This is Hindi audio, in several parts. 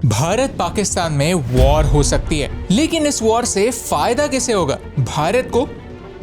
भारत पाकिस्तान में वॉर हो सकती है, लेकिन इस वॉर से फायदा किसे होगा? भारत को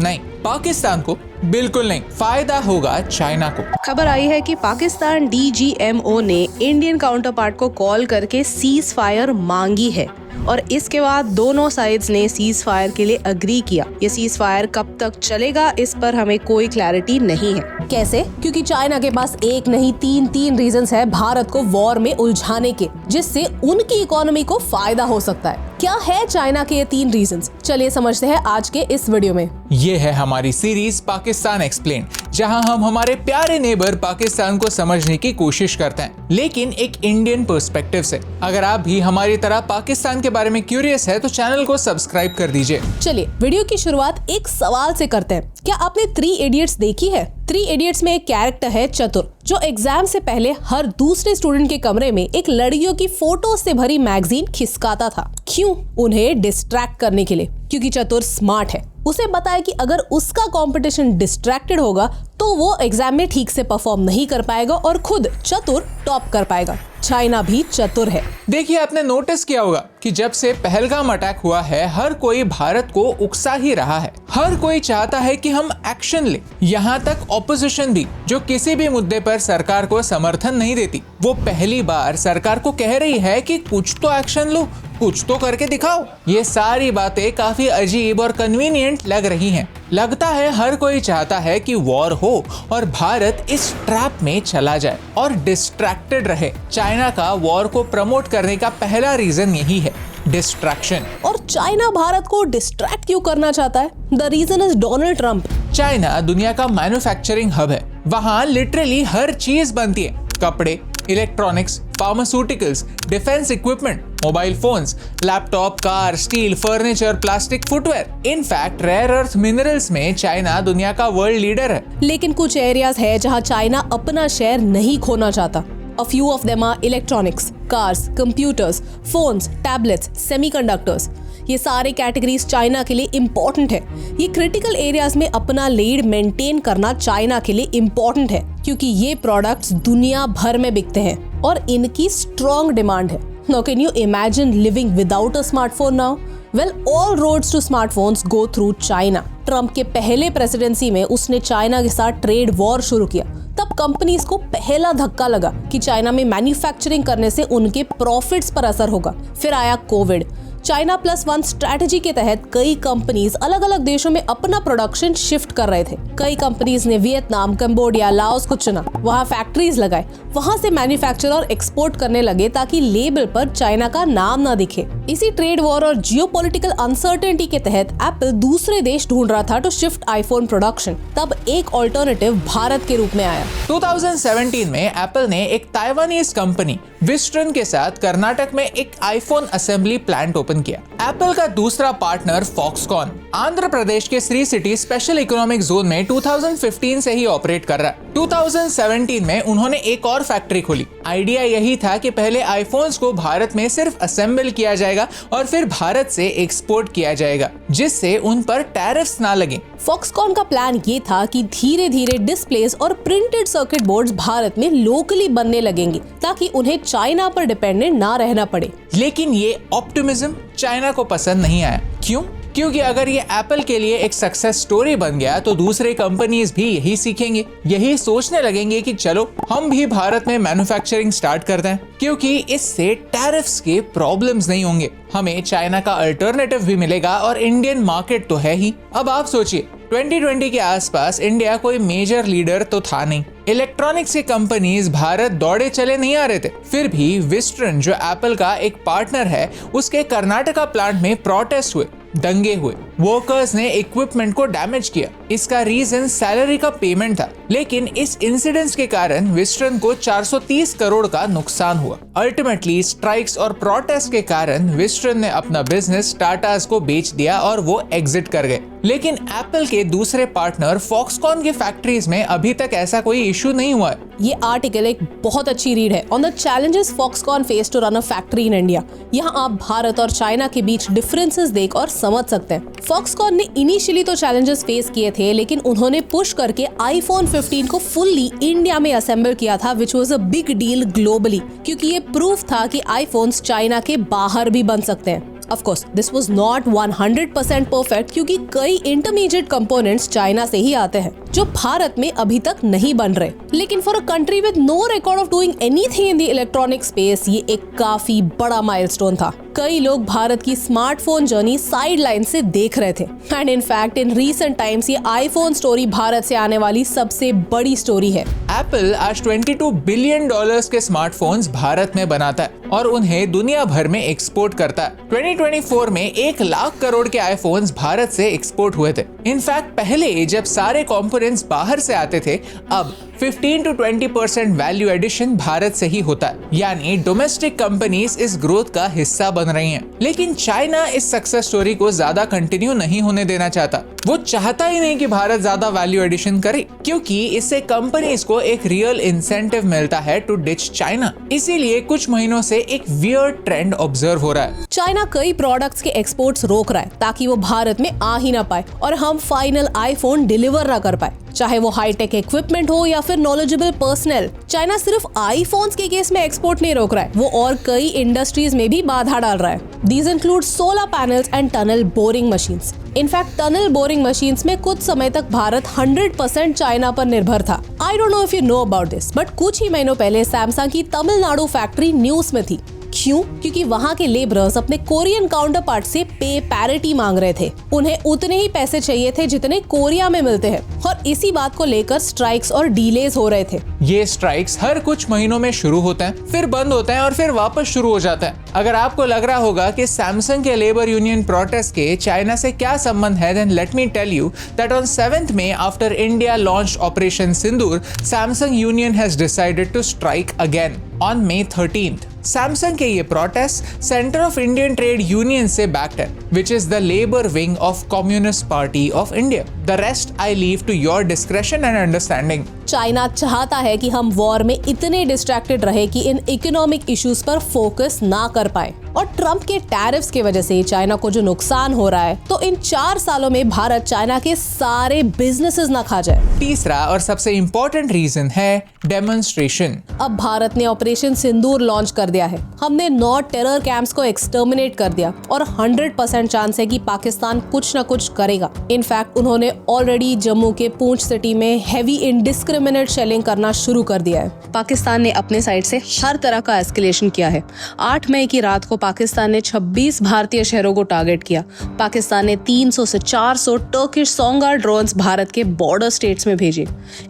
नहीं, पाकिस्तान को बिल्कुल नहीं, फायदा होगा चाइना को। खबर आई है कि पाकिस्तान DGMO ने इंडियन काउंटर पार्ट को कॉल करके सीज फायर मांगी है और इसके बाद दोनों साइड्स ने सीज फायर के लिए अग्री किया। ये सीज फायर कब तक चलेगा इस पर हमें कोई क्लैरिटी नहीं है। कैसे? क्योंकि चाइना के पास एक नहीं तीन रीजंस है भारत को वॉर में उलझाने के, जिससे उनकी इकोनॉमी को फायदा हो सकता है। क्या है चाइना के ये 3 रीजंस? चलिए समझते हैं आज के इस वीडियो में। ये है हमारी सीरीज पाकिस्तान एक्सप्लेन, जहां हम हमारे प्यारे नेबर पाकिस्तान को समझने की कोशिश करते हैं, लेकिन एक इंडियन पर्सपेक्टिव से। अगर आप भी हमारी तरह पाकिस्तान के बारे में क्यूरियस है तो चैनल को सब्सक्राइब कर दीजिए। चलिए वीडियो की शुरुआत एक सवाल से करते हैं। क्या आपने 3 इडियट्स देखी है? 3 इडियट्स में एक कैरेक्टर है चतुर, जो एग्जाम से पहले हर दूसरे स्टूडेंट के कमरे में एक लड़कियों की फोटो से भरी मैगजीन खिसकाता था। क्यों? उन्हें डिस्ट्रैक्ट करने के लिए, क्योंकि चतुर स्मार्ट है। उसे पता है कि अगर उसका कंपटीशन डिस्ट्रैक्टेड होगा तो वो एग्जाम में ठीक से परफॉर्म नहीं कर पाएगा और खुद चतुर टॉप कर पाएगा। चाइना भी चतुर है। देखिए, आपने नोटिस किया होगा कि जब से पहलगाम अटैक हुआ है, हर कोई भारत को उकसा ही रहा है। हर कोई चाहता है कि हम एक्शन ले। यहाँ तक ऑपोजिशन भी, जो किसी भी मुद्दे पर सरकार को समर्थन नहीं देती, वो पहली बार सरकार को कह रही है कि कुछ तो एक्शन लो, कुछ तो करके दिखाओ। ये सारी बातें काफी अजीब और कन्वीनियंट लग रही हैं। लगता है हर कोई चाहता है कि वॉर हो और भारत इस ट्रैप में चला जाए और डिस्ट्रैक्टेड रहे। चाइना का वॉर को प्रमोट करने का पहला रीजन यही है, डिस्ट्रैक्शन। और चाइना भारत को डिस्ट्रैक्ट क्यों करना चाहता है? The reason is Donald Trump. China दुनिया का मैन्युफैक्चरिंग हब है। वहाँ लिटरली हर चीज बनती है, कपड़े, electronics, pharmaceuticals, defence equipment, mobile phones, laptop, car, steel, furniture, plastic, footwear. In fact rare earth minerals में चाइना दुनिया का वर्ल्ड लीडर है। लेकिन कुछ एरियाज है जहां चाइना अपना शेयर नहीं खोना चाहता। A few of them are electronics, cars, computers, phones, tablets, semiconductors. ये सारे कैटेगरीज चाइना के लिए इम्पोर्टेंट है। ये क्रिटिकल एरियाज में अपना लीड मेंटेन करना चाइना के लिए इम्पोर्टेंट है, क्योंकि ये प्रोडक्ट्स दुनिया भर में बिकते हैं और इनकी स्ट्रॉन्ग डिमांड है। Now can you imagine living without a smartphone now? Well, all roads to smartphones go through China. Trump के पहले प्रेसिडेंसी में उसने चाइना के साथ ट्रेड वॉर शुरू किया। तब कंपनीज को पहला धक्का लगा कि चाइना में मैन्युफैक्चरिंग करने से उनके प्रॉफिट्स पर असर होगा। फिर आया कोविड। चाइना +1 स्ट्रैटेजी के तहत कई कंपनीज अलग अलग देशों में अपना प्रोडक्शन शिफ्ट कर रहे थे। कई कंपनीज ने वियतनाम, कंबोडिया, लाओस को चुना, वहाँ फैक्ट्रीज लगाए, वहाँ से मैन्युफैक्चर और एक्सपोर्ट करने लगे ताकि लेबल पर चाइना का नाम ना दिखे। इसी ट्रेड वॉर और जियोपॉलिटिकल अनसर्टेनिटी के तहत एप्पल दूसरे देश ढूंढ रहा था टू शिफ्ट आईफोन प्रोडक्शन। तब एक ऑल्टरनेटिव भारत के रूप में आया। 2017 में एप्पल ने एक ताइवानीज कंपनी विस्ट्रन के साथ कर्नाटक में एक आईफोन असेंबली प्लांट ओपन किया। एप्पल का दूसरा पार्टनर फॉक्सकॉन आंध्र प्रदेश के Shri city special economic zone में 2015 से ही ऑपरेट कर रहा है। 2017 में उन्होंने एक और फैक्ट्री खोली। आइडिया यही था कि पहले आईफोन्स को भारत में सिर्फ असेंबल किया जाएगा और फिर भारत से एक्सपोर्ट किया जाएगा, जिससे उन पर टैरिफ्स ना लगे। फॉक्सकॉन का प्लान ये था कि धीरे धीरे डिस्प्लेस और प्रिंटेड सर्किट बोर्ड्स भारत में लोकली बनने लगेंगे ताकि उन्हें चाइना पर डिपेंडेंट ना रहना पड़े। लेकिन ये ऑप्टिमिज्म चाइना को पसंद नहीं आया। क्यों? क्योंकि अगर ये एप्पल के लिए एक सक्सेस स्टोरी बन गया तो दूसरे कंपनीज भी यही सीखेंगे, यही सोचने लगेंगे कि चलो हम भी भारत में मैन्युफैक्चरिंग स्टार्ट करते हैं, क्योंकि इससे टैरिफ्स के प्रॉब्लम्स नहीं होंगे, हमें चाइना का अल्टरनेटिव भी मिलेगा और इंडियन मार्केट तो है ही। अब आप सोचिए, 2020 के आसपास इंडिया कोई मेजर लीडर तो था नहीं। इलेक्ट्रॉनिक्स के कंपनीज भारत दौड़े चले नहीं आ रहे थे। फिर भी विस्ट्रन, जो एप्पल का एक पार्टनर है, उसके कर्नाटका प्लांट में प्रोटेस्ट हुए, दंगे हुए, वर्कर्स ने इक्विपमेंट को डैमेज किया। इसका रीजन सैलरी का पेमेंट था, लेकिन इस इंसिडेंट के कारण विस्ट्रन को 430 करोड़ का नुकसान हुआ। अल्टीमेटली स्ट्राइक्स और प्रोटेस्ट के कारण विस्ट्रन ने अपना बिजनेस टाटास को बेच दिया और वो एग्जिट कर गए। लेकिन एप्पल के दूसरे पार्टनर फॉक्सकॉन की फैक्ट्रीज में अभी तक ऐसा कोई इशू नहीं हुआ है। ये आर्टिकल एक बहुत अच्छी रीड है on the challenges Foxconn face to run a factory in India. यहाँ आप भारत और चाइना के बीच डिफरेंसेस देख और समझ सकते हैं। फॉक्सकॉन ने इनिशियली तो चैलेंजेस फेस किए थे, लेकिन उन्होंने पुश करके आईफोन 15 को फुल्ली इंडिया में असेंबल किया था, which was a big deal globally, क्योंकि ये प्रूफ था कि आईफोन्स चाइना के बाहर भी बन सकते हैं। Of course, this was not 100% perfect क्योंकि कई इंटरमीडिएट कंपोनेंट्स चाइना से ही आते हैं जो भारत में अभी तक नहीं बन रहे। लेकिन for a country with no record of doing anything in the electronic space ये एक काफी बड़ा माइलस्टोन था। कई लोग भारत की स्मार्टफोन जर्नी साइड लाइन से देख रहे थे and in fact in recent times ये आईफोन स्टोरी भारत से आने वाली सबसे बड़ी स्टोरी है। एप्पल आज $22 बिलियन के स्मार्टफोन्स भारत में बनाता है और उन्हें दुनिया भर में एक्सपोर्ट करता है। 2024 में 1 लाख करोड़ के आईफोन्स भारत से एक्सपोर्ट हुए थे। इनफैक्ट पहले जब सारे कंपोनेंट्स बाहर से आते थे, अब 15 to 20% वैल्यू एडिशन भारत से ही होता है, यानी डोमेस्टिक कंपनीज इस ग्रोथ का हिस्सा बन रही हैं। लेकिन चाइना इस सक्सेस स्टोरी को ज्यादा कंटिन्यू नहीं होने देना चाहता। वो चाहता ही नहीं कि भारत ज्यादा वैल्यू एडिशन करे, क्योंकि इससे कंपनीज को एक रियल इंसेंटिव मिलता है टू डिच चाइना। इसीलिए कुछ महीनों से एक वियर्ड ट्रेंड ऑब्जर्व हो रहा है। चाइना कई प्रोडक्ट्स के एक्सपोर्ट्स रोक रहा है ताकि वो भारत में आ ही ना पाए और हम फाइनल आईफोन डिलीवर ना कर पाए, चाहे वो हाईटेक इक्विपमेंट हो या फिर नॉलेजेबल पर्सनल। चाइना सिर्फ आईफोन्स के केस में एक्सपोर्ट नहीं रोक रहा है, वो और कई इंडस्ट्रीज में भी बाधा डाल रहा है। These include solar panels and tunnel boring machines. In fact tunnel boring machines में कुछ समय तक भारत 100% चाइना पर निर्भर था। I don't know if you know about this, but कुछ ही महीनों पहले सैमसंग की तमिलनाडु फैक्ट्री न्यूज में थी। क्यों? क्योंकि वहाँ के लेबरर्स अपने कोरियन काउंटर पार्ट से पे पैरिटी मांग रहे थे। उन्हें उतने ही पैसे चाहिए थे जितने कोरिया में मिलते हैं और इसी बात को लेकर स्ट्राइक्स और डिलेज हो रहे थे। ये स्ट्राइक्स हर कुछ महीनों में शुरू होते हैं, फिर बंद होते हैं और फिर वापस शुरू हो जाता है। अगर आपको लग रहा होगा कि सैमसंग के लेबर यूनियन प्रोटेस्ट के चाइना से क्या संबंध है, then let me tell you that on 7th May after India launched operation Sindoor, Samsung union has decided to strike again on May 13th। Samsung के ये protest centre of Indian trade union से बैक्ड है, which is the labour wing of Communist Party of India. The rest I leave to your discretion and understanding. China चाहता है कि हम वॉर में इतने डिस्ट्रैक्टेड रहे कि इन इकोनॉमिक इश्यूज पर फोकस ना कर पाए, और ट्रम्प के टैरिफ्स की वजह से चाइना को जो नुकसान हो रहा है, तो इन 4 सालों में भारत चाइना के सारे बिजनेसेस ना खा जाए। तीसरा और सबसे इम्पोर्टेंट रीजन है डेमोन्स्ट्रेशन। अब भारत ने ऑपरेशन सिंदूर लॉन्च कर दिया है। हमने 9 टेरर कैंप्स को एक्सटर्मिनेट कर दिया और 100% चांस है कि पाकिस्तान कुछ न कुछ करेगा। इनफैक्ट उन्होंने ऑलरेडी जम्मू के पूंछ सिटी में हैवी इंडिस्क्रिमिनेट शेलिंग करना शुरू कर दिया है। पाकिस्तान ने अपने साइड से हर तरह का एस्केलेशन किया है। 8 मई की रात को पाकिस्तान ने 26 भारतीय शहरों को टारगेट किया। पाकिस्तान ने 300 से 400 टर्किश सोंगार ड्रोन्स भारत के बॉर्डर स्टेट्स में भेजे।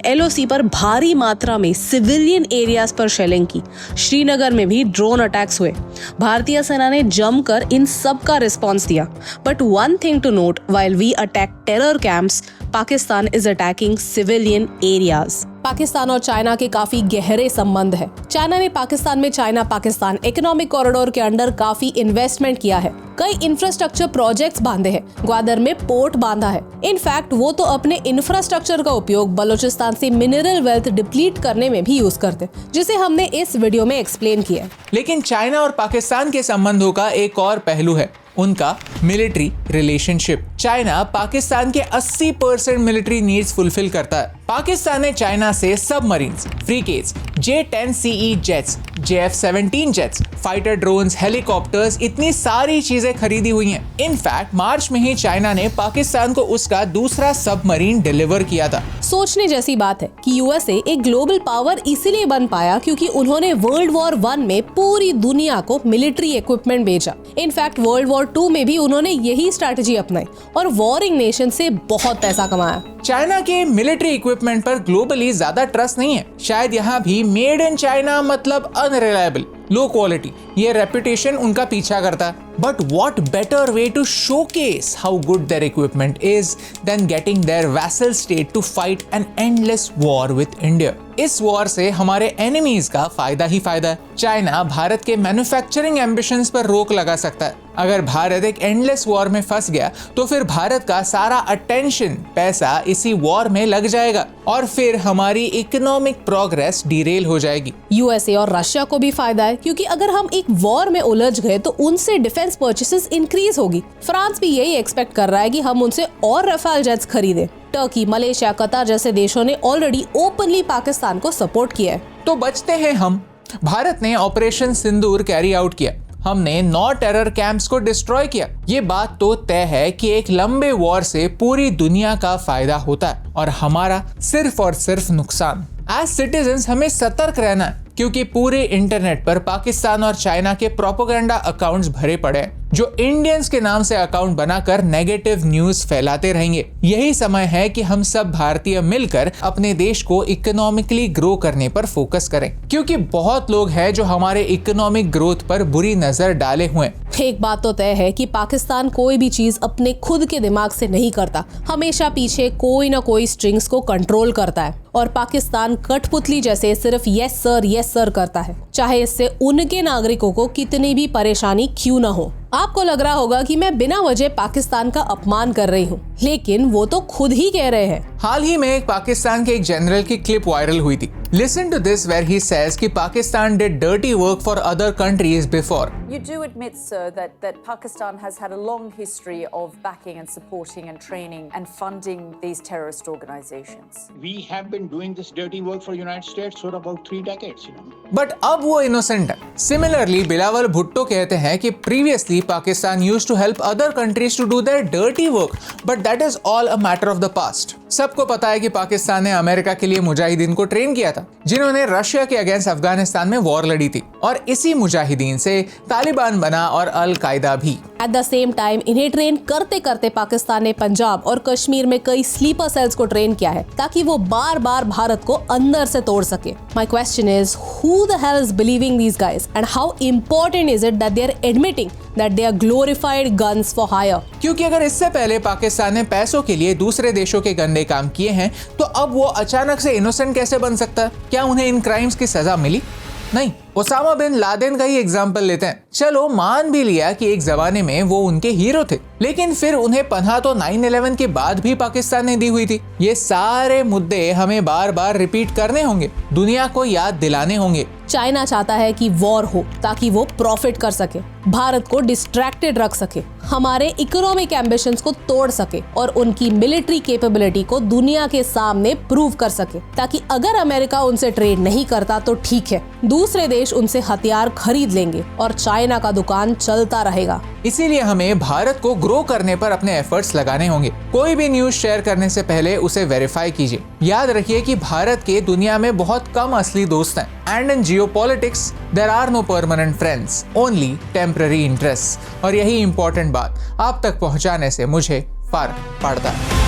LOC पर भारी मात्रा में सिविलियन एरियाज पर शेलिंग की। श्रीनगर में भी ड्रोन अटैक्स हुए। भारतीय सेना ने जमकर इन सब का रिस्पॉन्स दिया। But one thing to note, while we attack terror camps, Pakistan is attacking civilian areas. Pakistan और चाइना के काफी गहरे संबंध है। चाइना ने पाकिस्तान में चाइना पाकिस्तान इकोनॉमिक कॉरिडोर के अंडर काफी इन्वेस्टमेंट किया है। कई इंफ्रास्ट्रक्चर प्रोजेक्ट्स बांधे हैं। ग्वादर में पोर्ट बांधा है। इनफैक्ट वो तो अपने इंफ्रास्ट्रक्चर का उपयोग बलूचिस्तान से मिनरल वेल्थ डिप्लीट करने में भी यूज करते, जिसे हमने इस वीडियो में एक्सप्लेन किया। लेकिन चाइना और पाकिस्तान के संबंधों का एक और पहलू है, उनका मिलिट्री रिलेशनशिप। चाइना पाकिस्तान के 80% मिलिट्री नीड्स फुलफिल करता है। पाकिस्तान ने चाइना से submarines, frigates, J-10CE jets, JF-17 jets, fighter drones, helicopters, इतनी सारी चीजें खरीदी हुई हैं। इनफैक्ट मार्च में ही चाइना ने पाकिस्तान को उसका दूसरा सबमरीन डिलीवर किया था। सोचने जैसी बात है कि यूएसए एक ग्लोबल पावर इसीलिए बन पाया क्योंकि उन्होंने वर्ल्ड वॉर 1 में पूरी दुनिया को मिलिट्री इक्विपमेंट भेजा। इनफैक्ट वर्ल्ड वॉर 2 में भी उन्होंने यही स्ट्रैटेजी अपनाई और वॉरिंग नेशन से बहुत पैसा कमाया। चाइना के मिलिट्री इक्विपमेंट पर ग्लोबली ज्यादा ट्रस्ट नहीं है। शायद यहाँ भी मेड इन चाइना मतलब अनरिलायबल, लो क्वालिटी, ये रेपुटेशन उनका पीछा करता है। But what better way to showcase how good their equipment is than getting their vassal state to fight an endless war with India? इस वॉर से हमारे एनिमीज का फायदा ही फायदा है। चाइना भारत के मैन्युफैक्चरिंग एम्बिशंस पर रोक लगा सकता है। अगर भारत एक एंडलेस वॉर में फंस गया तो फिर भारत का सारा अटेंशन, पैसा इसी वॉर में लग जाएगा और फिर हमारी इकोनॉमिक प्रोग्रेस डिरेल हो जाएगी। यूएसए और रशिया को भी फायदा है, क्योंकि अगर हम एक वॉर में उलझ गए तो उनसे डिफेंस परचेसेस इंक्रीज होगी। फ्रांस भी यही एक्सपेक्ट कर रहा है कि हम उनसे और रफाल जेट्स खरीदें। टर्की, मलेशिया, कतर जैसे देशों ने ऑलरेडी ओपनली पाकिस्तान को सपोर्ट किया है। तो बचते हैं हम। भारत ने ऑपरेशन सिंदूर कैरी आउट किया, हमने 9 टेरर कैंप्स को डिस्ट्रॉय किया। ये बात तो तय है कि एक लंबे वॉर से पूरी दुनिया का फायदा होता है और हमारा सिर्फ और सिर्फ नुकसान। एज सिटीजन्स हमें सतर्क रहना है, क्योंकि पूरे इंटरनेट पर पाकिस्तान और चाइना के प्रोपेगेंडा अकाउंट्स भरे पड़े हैं जो इंडियंस के नाम से अकाउंट बनाकर नेगेटिव न्यूज फैलाते रहेंगे। यही समय है कि हम सब भारतीय मिलकर अपने देश को इकोनॉमिकली ग्रो करने पर फोकस करें, क्योंकि बहुत लोग हैं जो हमारे इकोनॉमिक ग्रोथ पर बुरी नजर डाले हुए। एक बात तो तय है कि पाकिस्तान कोई भी चीज अपने खुद के दिमाग से नहीं करता, हमेशा पीछे कोई ना कोई स्ट्रिंग्स को कंट्रोल करता है और पाकिस्तान कठपुतली जैसे सिर्फ यस सर करता है, चाहे इससे उनके नागरिकों को कितनी भी परेशानी क्यों ना हो। आपको लग रहा होगा कि मैं बिना वजह पाकिस्तान का अपमान कर रही हूँ, लेकिन वो तो खुद ही कह रहे हैं। हाल ही में एक पाकिस्तान के एक जनरल की क्लिप वायरल हुई थी। Listen to this where he says कि Pakistan did dirty work for other countries before. You do admit, sir, that Pakistan has had a long history of backing and supporting and training and funding these terrorist organizations. We have been doing this dirty work for United States for about 3 decades, But अब वो innocent है। Similarly, बिलावल भुट्टो कहते हैं कि previously Pakistan used to help other countries to do their dirty work, but that is all a matter of the past. सबको पता है कि पाकिस्तान ने अमेरिका के लिए मुजाहिदीन को ट्रेन किया था, जिन्होंने रशिया के अगेंस्ट अफगानिस्तान में वॉर लड़ी थी, और इसी मुजाहिदीन से तालिबान बना और अल कायदा भी। एट द सेम टाइम इन्हें ट्रेन करते करते पाकिस्तान ने पंजाब और कश्मीर में कई स्लीपर सेल्स को ट्रेन किया है ताकि वो बार बार भारत को अंदर से तोड़ सके। My question is, who the hell is believing these guys and how important is it that they are admitting that they are glorified guns for hire? क्योंकि अगर इससे पहले पाकिस्तान ने पैसों के लिए दूसरे देशों के गंदे काम किए हैं, तो अब वो अचानक से इनोसेंट कैसे बन सकता है? क्या उन्हें इन क्राइम्स की सजा मिली? नहीं। ओसामा बिन लादेन का ही एग्जाम्पल लेते हैं। चलो मान भी लिया कि एक जमाने में वो उनके हीरो थे, लेकिन फिर उन्हें पनाह तो 9/11 के बाद भी पाकिस्तान ने दी हुई थी। ये सारे मुद्दे हमें बार बार रिपीट करने होंगे, दुनिया को याद दिलाने होंगे। चाइना चाहता है कि वॉर हो ताकि वो प्रॉफिट कर सके, भारत को डिस्ट्रैक्टेड रख सके, हमारे इकोनॉमिक एम्बिशंस को तोड़ सके और उनकी मिलिट्री कैपेबिलिटी को दुनिया के सामने प्रूव कर सके, ताकि अगर अमेरिका उनसे ट्रेड नहीं करता तो ठीक है, दूसरे देश उनसे हथियार खरीद लेंगे और चाइना का दुकान चलता रहेगा। इसीलिए हमें भारत को ग्रो करने पर अपने एफर्ट्स लगाने होंगे। कोई भी न्यूज शेयर करने से पहले उसे वेरीफाई कीजिए। याद रखिए कि भारत के दुनिया में बहुत कम असली दोस्त हैं, and in geopolitics there are no permanent friends, only temporary interest. और यही इंपॉर्टेंट बात आप तक पहुंचाने से मुझे फर्क पड़ता है।